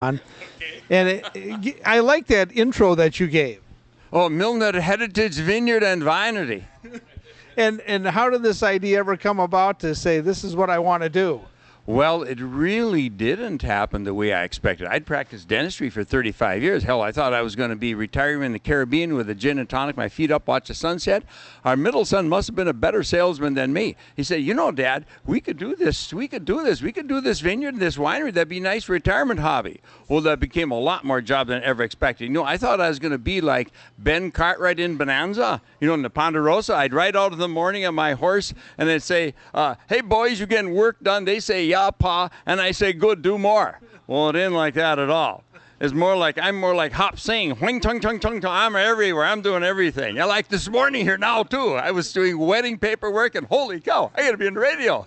on. And I like that intro that you gave. Oh, Milner Heritage Vineyard and Winery. And how did this idea ever come about to say, this is what I want to do? Well, it really didn't happen the way I expected. I'd practiced dentistry for 35 years. Hell, I thought I was going to be retiring in the Caribbean with a gin and tonic, my feet up, watch the sunset. Our middle son must have been a better salesman than me. He said, you know, Dad, we could do this. We could do this. We could do this vineyard and this winery. That'd be a nice retirement hobby. Well, that became a lot more job than I ever expected. You know, I thought I was going to be like Ben Cartwright in Bonanza, you know, in the Ponderosa. I'd ride out in the morning on my horse and they'd say, hey, boys, you getting work done? They say, yeah, Pa, and I say, good, do more. Well, it ain't like that at all. It's more like, I'm more like hop, sing, whing, tung, tung, tung, tung. I'm everywhere. I'm doing everything. Yeah, like this morning here now, too. I was doing wedding paperwork, and holy cow, I got to be in the radio.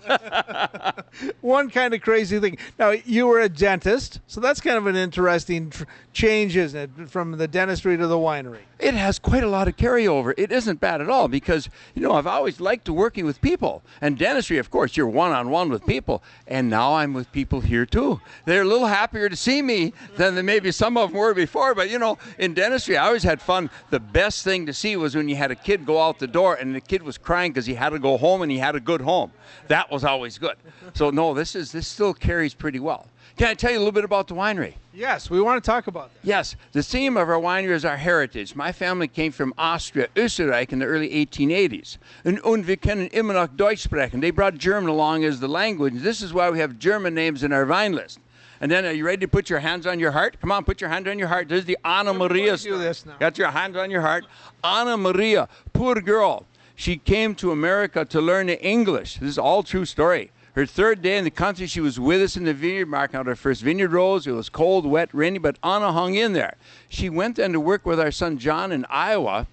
One kind of crazy thing. Now, you were a dentist, so that's kind of an interesting change, isn't it, from the dentistry to the winery? It has quite a lot of carryover. It isn't bad at all because, you know, I've always liked working with people. And dentistry, of course, you're one-on-one with people. And now I'm with people here, too. They're a little happier to see me than maybe some of them were before. But, you know, in dentistry, I always had fun. The best thing to see was when you had a kid go out the door and the kid was crying because he had to go home and he had a good home. That was always good. So, no, this still carries pretty well. Can I tell you a little bit about the winery? Yes, we want to talk about that. Yes, the theme of our winery is our heritage. My family came from Austria, Österreich in the early 1880s. Und wir können immer noch Deutsch sprechen. They brought German along as the language. This is why we have German names in our wine list. And then, are you ready to put your hands on your heart? Come on, put your hand on your heart. This is the Anna Maria story. Do this now. Got your hands on your heart. Anna Maria, poor girl. She came to America to learn English. This is all true story. Her third day in the country, she was with us in the vineyard, marking out our first vineyard rows. It was cold, wet, rainy, but Anna hung in there. She went then to work with our son John in Iowa,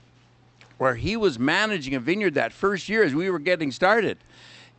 where he was managing a vineyard that first year as we were getting started.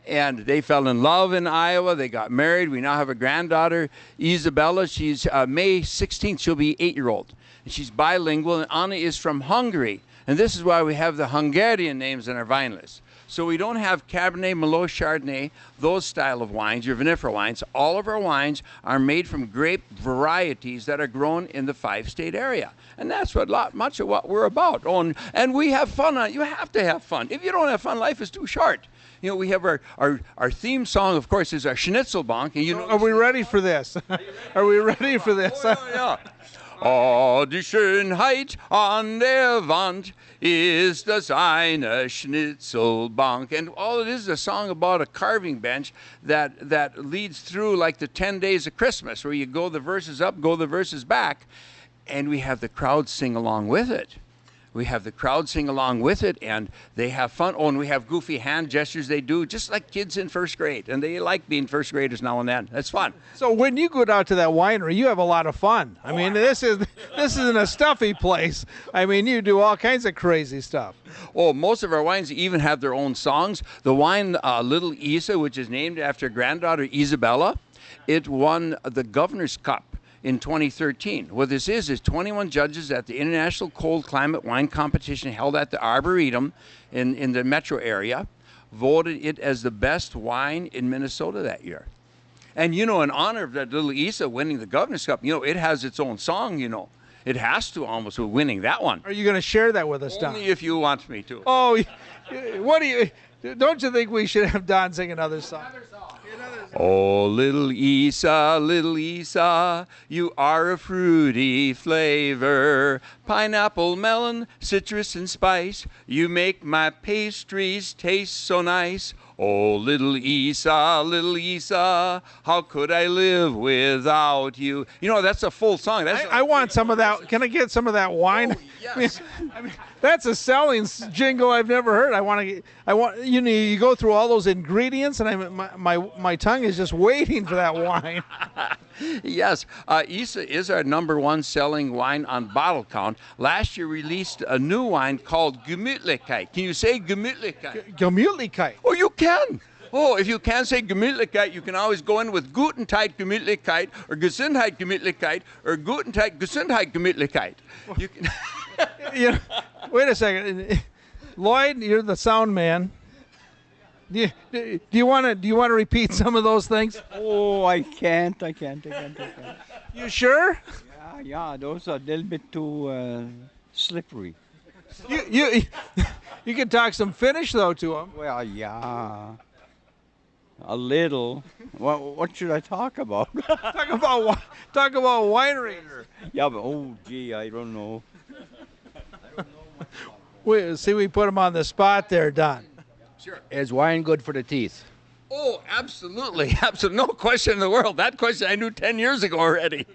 And they fell in love in Iowa. They got married. We now have a granddaughter, Isabella. She's May 16th. She'll be 8-year-old. And she's bilingual, and Anna is from Hungary. And this is why we have the Hungarian names in our vine list. So we don't have Cabernet, Merlot, Chardonnay, those style of wines, your vinifera wines. All of our wines are made from grape varieties that are grown in the 5-state area. And that's much of what we're about. Oh, and we have fun on it. You have to have fun. If you don't have fun, life is too short. You know, we have our theme song, of course, is our Schnitzelbank. And you know, are we ready for this? Are we ready for this? Oh, yeah. Oh, die Schönheit an der Wand ist das eine Schnitzelbank. And all it is a song about a carving bench that leads through like the 10 days of Christmas, where you go the verses up, go the verses back, and we have the crowd sing along with it. We have the crowd sing along with it, and they have fun. Oh, and we have goofy hand gestures they do, just like kids in first grade. And they like being first graders now and then. That's fun. So when you go down to that winery, you have a lot of fun. I mean, this isn't a stuffy place. I mean, you do all kinds of crazy stuff. Oh, most of our wines even have their own songs. The wine Little Isa, which is named after granddaughter Isabella, it won the Governor's Cup in 2013. What this is 21 judges at the International Cold Climate Wine Competition held at the Arboretum in the metro area voted it as the best wine in Minnesota that year. And, you know, in honor of that Little Isa winning the Governor's Cup, you know, it has its own song, you know. It has to almost with winning that one. Are you going to share that with us, Don? Only if you want me to. Oh, don't you think we should have Don sing another song? Oh, little Isa, you are a fruity flavor. Pineapple, melon, citrus, and spice. You make my pastries taste so nice. Oh, little Isa, how could I live without you? You know, that's a full song. I want some of that. Can I get some of that wine? Oh, yes. I mean, that's a selling jingle I've never heard. I want, you know, you go through all those ingredients, and my tongue is just waiting for that wine. Yes, Isa is our #1 selling wine on bottle count. Last year released a new wine called Gemütlichkeit. Can you say Gemütlichkeit? Gemütlichkeit. Oh, you can. Oh, if you can't say Gemütlichkeit, you can always go in with Gutenzeit Gemütlichkeit or Gesundheit Gemütlichkeit or Gutenzeit Gesundheit Gemütlichkeit. You can you know, wait a second, Lloyd, you're the sound man. Do you want to repeat some of those things? Oh, I can't. You sure? Yeah, those are a little bit too slippery. You you can talk some Finnish though to him. Well, yeah, a little. What should I talk about? Talk about wineries. Yeah, but oh gee, I don't know. We put him on the spot there, Don. Is wine good for the teeth? Oh, absolutely. Absolutely. No question in the world. That question I knew 10 years ago already.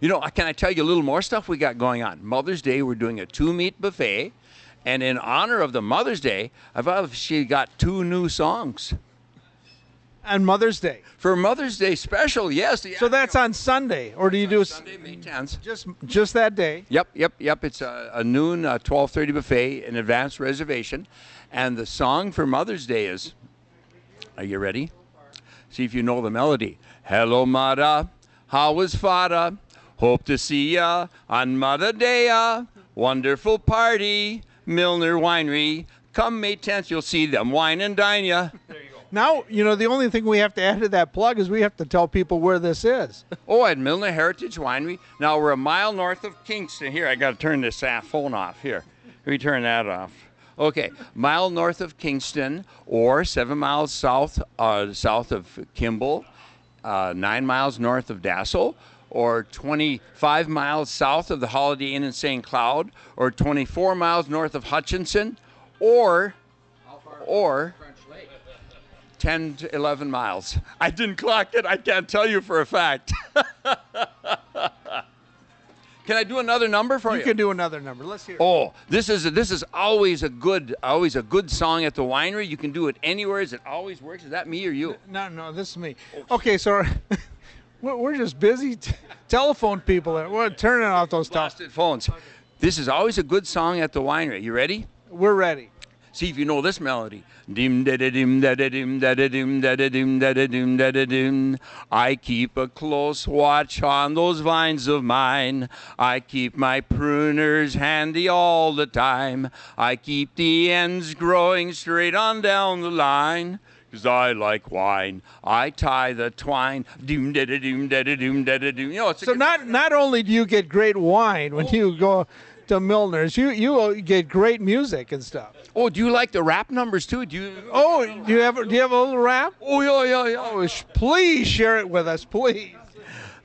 You know, can I tell you a little more stuff we got going on? Mother's Day, we're doing a 2-meat buffet. And in honor of the Mother's Day, I've actually got 2 new songs. On Mother's Day. For Mother's Day special, yes. So that's on Sunday, or do you do Sunday, May 10th. just that day? Yep. It's a noon, 12:30 buffet, an advanced reservation. And the song for Mother's Day is, are you ready? See if you know the melody. Hello, Mother. How was Fada? Hope to see ya on Mother Day. Wonderful party, Milner Winery. Come May 10th, you'll see them wine and dine ya. Now, you know, the only thing we have to add to that plug is we have to tell people where this is. Oh, at Milner Heritage Winery. Now, we're a mile north of Kingston. Here, I got to turn this phone off. Here, let me turn that off. Okay, mile north of Kingston, or 7 miles south of Kimball, 9 miles north of Dassel, or 25 miles south of the Holiday Inn in St. Cloud, or 24 miles north of Hutchinson, or 10 to 11 miles. I didn't clock it. I can't tell you for a fact. Can I do another number for you? You can do another number. Let's hear it. Oh, this is always a good song at the winery. You can do it anywhere. It always works. Is that me or you? No, this is me. Okay, so we're just busy telephone people. We're turning off those Blasted phones. This is always a good song at the winery. You ready? We're ready. See if you know this melody. Dim da da dim da da dim da da dim da da dim da da dim da da dim. I keep a close watch on those vines of mine. I keep my pruners handy all the time. I keep the ends growing straight on down the line. 'Cause I like wine. I tie the twine. Dim da da dim da da dim da da dim. You know, it's So not only do you get great wine when you go to Milner's, you get great music and stuff. Oh, do you like the rap numbers too? Do you have a little rap? Oh, yeah. Oh, please share it with us, please.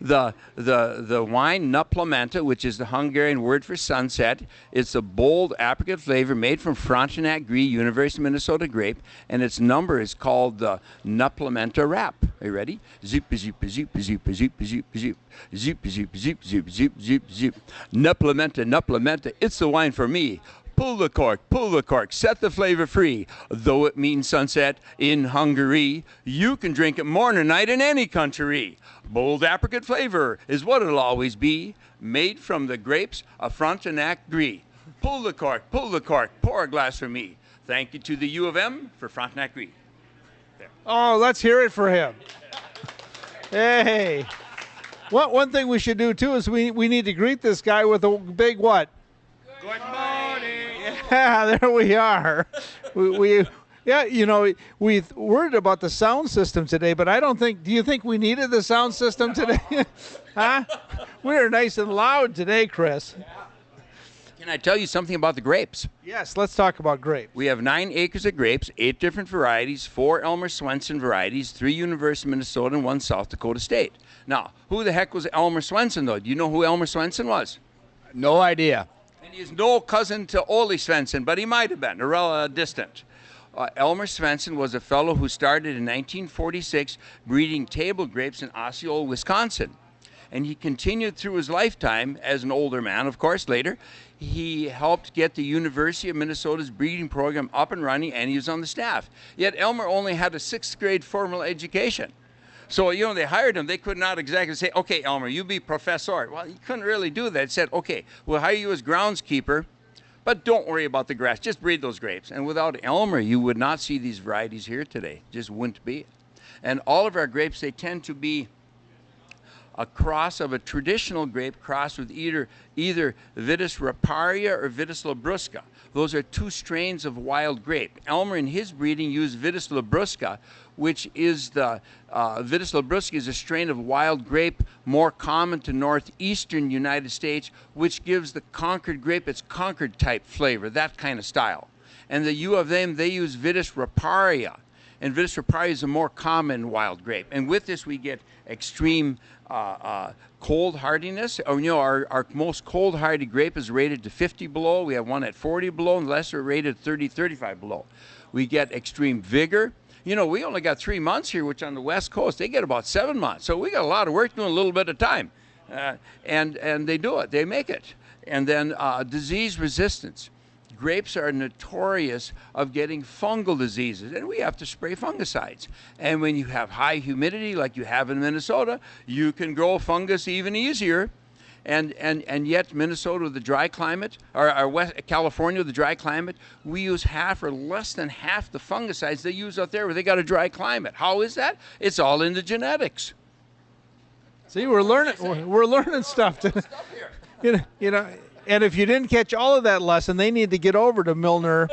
The wine Naplamenta, which is the Hungarian word for sunset, it's a bold apricot flavor made from Frontenac Gris, University of Minnesota grape, and its number is called the Naplamenta Wrap. Are you ready? Zoop, zoop, zoop, zoop, zoop, zoop, zoop, zoop, zoop, zoop, zoop, zoop, zoop, zoop. Naplamenta, it's the wine for me. Pull the cork, set the flavor free. Though it means sunset in Hungary, you can drink it morning or night in any country. Bold apricot flavor is what it'll always be, made from the grapes of Frontenac Gris. Pull the cork, pour a glass for me. Thank you to the U of M for Frontenac Gris. There. Oh, let's hear it for him. Hey. One thing we should do, too, is we need to greet this guy with a big what? Good morning. Yeah, there we are. Yeah, you know, we worried about the sound system today, but do you think we needed the sound system today? Huh? We're nice and loud today, Chris. Can I tell you something about the grapes? Yes, let's talk about grapes. We have 9 acres of grapes, 8 different varieties, 4 Elmer Swenson varieties, 3 University of Minnesota, and 1 South Dakota State. Now, who the heck was Elmer Swenson, though? Do you know who Elmer Swenson was? No idea. And he's no cousin to Ole Swenson, but he might have been, or distant. Elmer Swenson was a fellow who started in 1946 breeding table grapes in Osceola, Wisconsin. And he continued through his lifetime as an older man, of course, later. He helped get the University of Minnesota's breeding program up and running, and he was on the staff. Yet Elmer only had a 6th grade formal education. So, you know, they hired him. They could not exactly say, okay, Elmer, you be professor. Well, he couldn't really do that. They said, okay, we'll hire you as groundskeeper, but don't worry about the grass. Just breed those grapes. And without Elmer, you would not see these varieties here today. Just wouldn't be. And all of our grapes, they tend to be a cross of a traditional grape crossed with either Vitis riparia or Vitis labrusca. Those are 2 strains of wild grape. Elmer, in his breeding, used Vitis labrusca, which is the Vitis labrusca is a strain of wild grape more common to northeastern United States, which gives the Concord grape its Concord type flavor, that kind of style. And the U of M, they use Vitis riparia. And Vitis riparia is a more common wild grape. And with this, we get extreme cold hardiness. Our most cold hardy grape is rated to 50 below. We have one at 40 below, and the lesser rated 30, 35 below. We get extreme vigor. We only got 3 months here, which on the West Coast, they get about 7 months. So we got a lot of work doing a little bit of time. And they do it. They make it. And then disease resistance. Grapes are notorious of getting fungal diseases, and we have to spray fungicides. And when you have high humidity like you have in Minnesota, you can grow fungus even easier. And yet Minnesota with the dry climate, or California with the dry climate, we use half or less than half the fungicides they use out there where they got a dry climate. How is that? It's all in the genetics. See, we're learning stuff. And if you didn't catch all of that lesson, they need to get over to Milner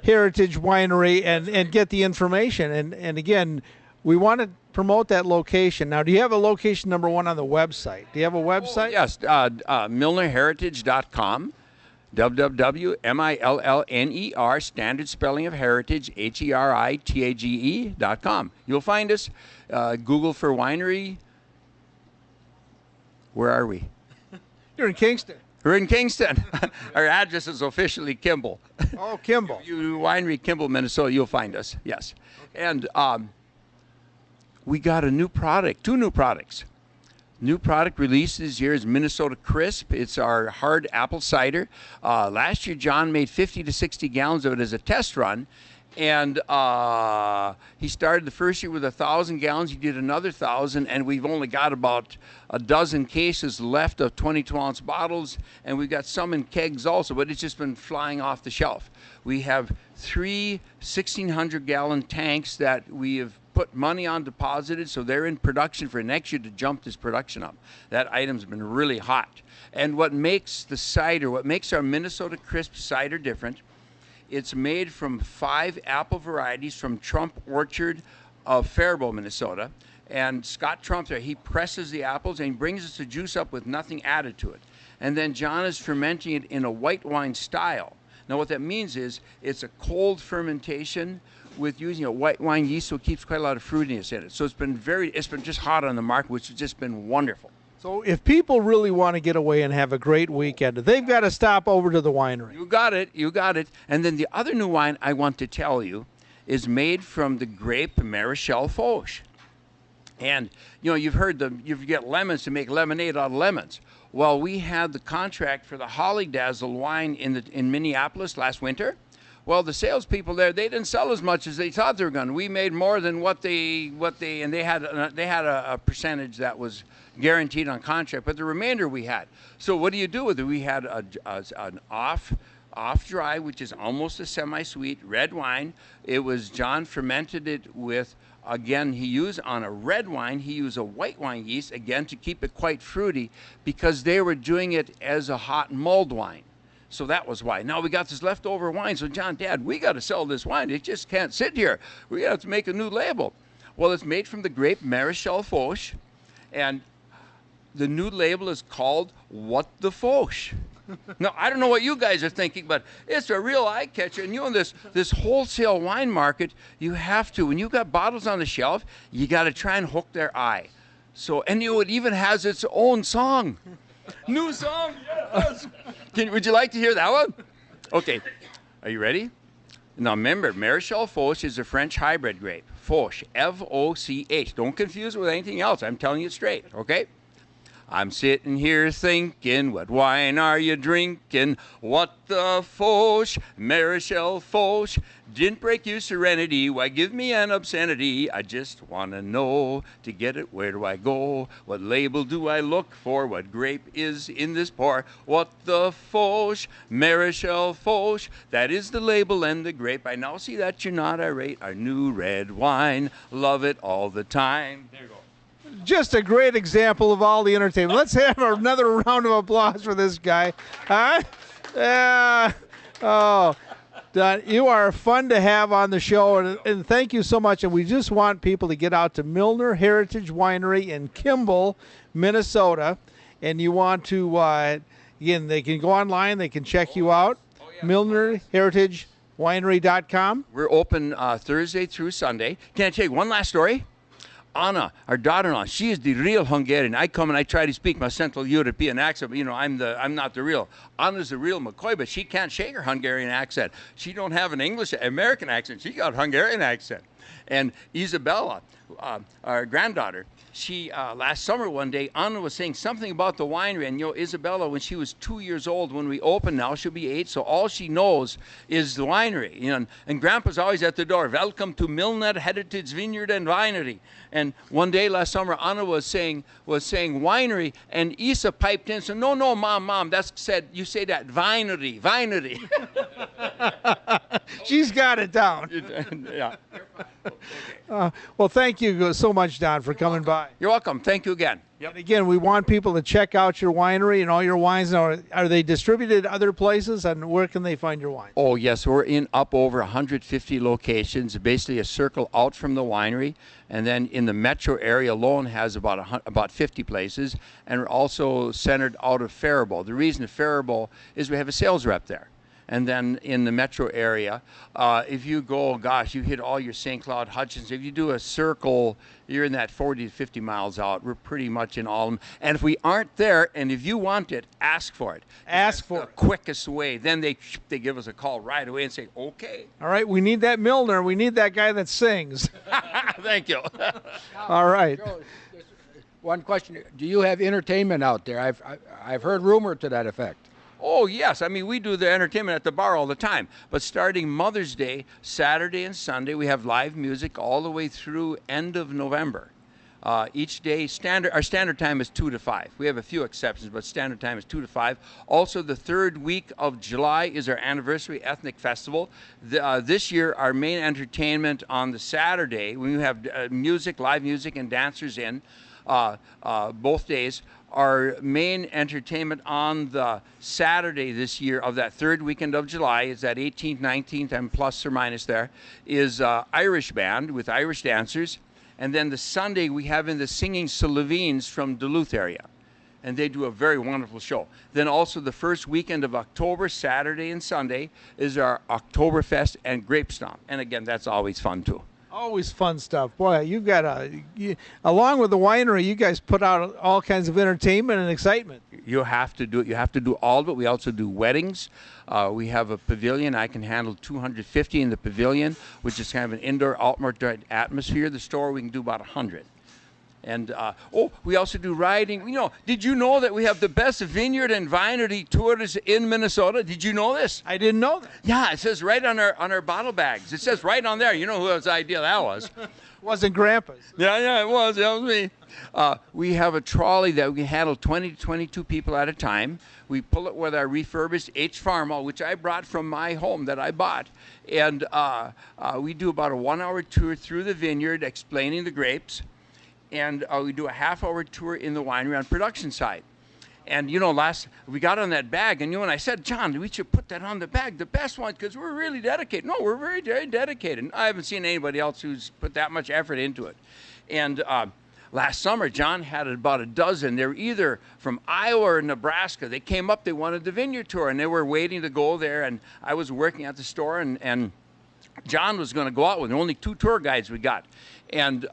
Heritage Winery and get the information. And again, we want to promote that location. Now, do you have a location number one on the website? Do you have a website? Yes, milnerheritage.com, www.millner, standard spelling of heritage, heritage.com. You'll find us. Google for winery. Where are we? You're in Kingston. We're in Kingston. Our address is officially Kimball. Oh, Kimball. You Winery, Kimball, Minnesota, you'll find us, yes. And we got a new product, 2 new products. New product released this year is Minnesota Crisp. It's our hard apple cider. Last year, John made 50 to 60 gallons of it as a test run. And he started the first year with 1,000 gallons. He did another 1,000, and we've only got about a dozen cases left of 22-ounce bottles, and we've got some in kegs also, but it's just been flying off the shelf. We have 3 1,600-gallon tanks that we have put money on deposited, so they're in production for next year to jump this production up. That item's been really hot. And what makes the cider, what makes our Minnesota Crisp cider different, it's made from 5 apple varieties from Trump Orchard of Faribault, Minnesota. And Scott Trump there, he presses the apples and he brings us the juice up with nothing added to it. And then John is fermenting it in a white wine style. Now what that means is it's a cold fermentation with using a white wine yeast, so it keeps quite a lot of fruitiness in it. So it's been just hot on the market, which has just been wonderful. So if people really want to get away and have a great weekend, they've got to stop over to the winery. You got it. You got it. And then the other new wine I want to tell you is made from the grape Marichal Foch. And, you've heard you get lemons to make lemonade out of lemons. Well, we had the contract for the Holly Dazzle wine in Minneapolis last winter. Well, the salespeople there, they didn't sell as much as they thought they were going to. We made more than and they had a percentage that was guaranteed on contract, but the remainder we had. So what do you do with it? We had an off dry, which is almost a semi-sweet red wine. It was John fermented it with, again, he used on a red wine, he used a white wine yeast, again, to keep it quite fruity because they were doing it as a hot mulled wine. So that was why. Now we got this leftover wine. So John, Dad, we got to sell this wine. It just can't sit here. We have to make a new label. Well, it's made from the grape Marichal Foch, and the new label is called What the Foch. Now, I don't know what you guys are thinking, but it's a real eye catcher. And in this wholesale wine market, you have to, when you've got bottles on the shelf, you got to try and hook their eye. So, and it even has its own song. New song, yes. Would you like to hear that one? Okay, are you ready? Now remember, Marichal Foch is a French hybrid grape. Foch, F-O-C-H. Don't confuse it with anything else. I'm telling you straight, okay? I'm sitting here thinking, what wine are you drinking? What the Foch, Marichal Foch, didn't break you serenity. Why give me an obscenity? I just want to know, to get it, where do I go? What label do I look for? What grape is in this pour? What the Foch, Marichal Foch, that is the label and the grape. I now see that you're not irate. Our new red wine, love it all the time. There you go. Just a great example of all the entertainment. Let's have another round of applause for this guy. Huh? Yeah. Oh. Don, you are fun to have on the show, and thank you so much. And we just want people to get out to Milner Heritage Winery in Kimball, Minnesota. And you want to, again, they can go online, they can check you out, MilnerHeritageWinery.com. We're open Thursday through Sunday. Can I tell you one last story? Anna, our daughter-in-law, she is the real Hungarian. I come and I try to speak my Central European accent, but I'm not the real. Anna's the real McCoy, but she can't shake her Hungarian accent. She don't have an American accent. She got a Hungarian accent. And Isabella, our granddaughter, she last summer one day, Anna was saying something about the winery, and Isabella, when she was 2 years old, when we opened, now she'll be 8, so all she knows is the winery. And Grandpa's always at the door. Welcome to Milner Heritage Vineyard and Winery. And one day last summer, Anna was saying winery, and Isa piped in and said, no, Mom, you say that winery. She's got it down. Yeah. Well, thank you so much, Don, for coming by. You're welcome. Thank you again. And again, we want people to check out your winery and all your wines. Now, are they distributed other places, and where can they find your wine? Oh, yes. We're in up over 150 locations, basically a circle out from the winery. And then in the metro area alone has about 50 places. And we're also centered out of Faribault. The reason Faribault is we have a sales rep there. And then in the metro area, if you go, you hit all your St. Cloud, Hutchins. If you do a circle, you're in that 40 to 50 miles out. We're pretty much in all of them. And if we aren't there, and if you want it, ask for it. Ask for the quickest way. Then they give us a call right away and say, okay. All right, we need that Milner. We need that guy that sings. Thank you. All right. Joe, one question: do you have entertainment out there? I've heard rumor to that effect. Oh, yes. I mean, we do the entertainment at the bar all the time. But starting Mother's Day, Saturday and Sunday, we have live music all the way through end of November. Each day, our standard time is 2 to 5. We have a few exceptions, but standard time is 2 to 5. Also, the third week of July is our anniversary ethnic festival. This year, our main entertainment on the Saturday, when we have live music and dancers in both days. Our main entertainment on the Saturday this year of that third weekend of July is that 18th, 19th, and plus or minus there, is Irish band with Irish dancers. And then the Sunday we have in the Singing Slovene from Duluth area. And they do a very wonderful show. Then also the first weekend of October, Saturday and Sunday, is our Oktoberfest and Grape Stomp. And again, that's always fun too. Always fun stuff. Boy, you've got along with the winery, you guys put out all kinds of entertainment and excitement. You have to do it. You have to do all of it. We also do weddings. We have a pavilion. I can handle 250 in the pavilion, which is kind of an indoor, outdoor atmosphere. The store, we can do about 100. And, we also do riding. Did you know that we have the best vineyard and winery tours in Minnesota? Did you know this? I didn't know that. Yeah, it says right on our bottle bags. It says right on there. You know whose idea that was. Wasn't Grandpa's. Yeah, it was. That was me. We have a trolley that we can handle 20 to 22 people at a time. We pull it with our refurbished H Pharma, which I brought from my home that I bought. And we do about a 1-hour tour through the vineyard explaining the grapes. And we do a half-hour tour in the winery on production side. And, we got on that bag, and when I said, John, we should put that on the bag, the best one, because we're really dedicated. No, we're very, very dedicated. I haven't seen anybody else who's put that much effort into it. And last summer, John had about a dozen. They were either from Iowa or Nebraska. They came up, they wanted the vineyard tour, and they were waiting to go there. And I was working at the store, and John was going to go out with only 2 tour guides we got. And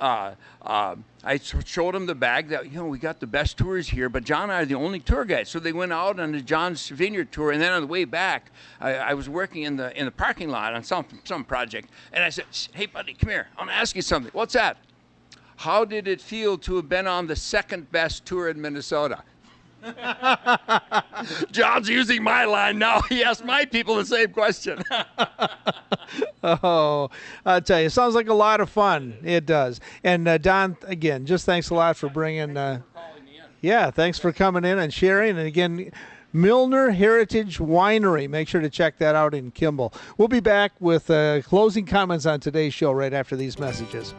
I showed him the bag that, we got the best tours here, but John and I are the only tour guides. So they went out on the John's Vineyard tour, and then on the way back, I was working in the parking lot on some project. And I said, hey, buddy, come here. I want to ask you something. What's that? How did it feel to have been on the second best tour in Minnesota? John's using my line now. He asked my people the same question. Oh, I'll tell you, it sounds like a lot of fun. It does. And Don, again, just thanks a lot for bringing. Yeah, thanks for coming in and sharing. And again, Milner Heritage Winery. Make sure to check that out in Kimball. We'll be back with closing comments on today's show right after these messages.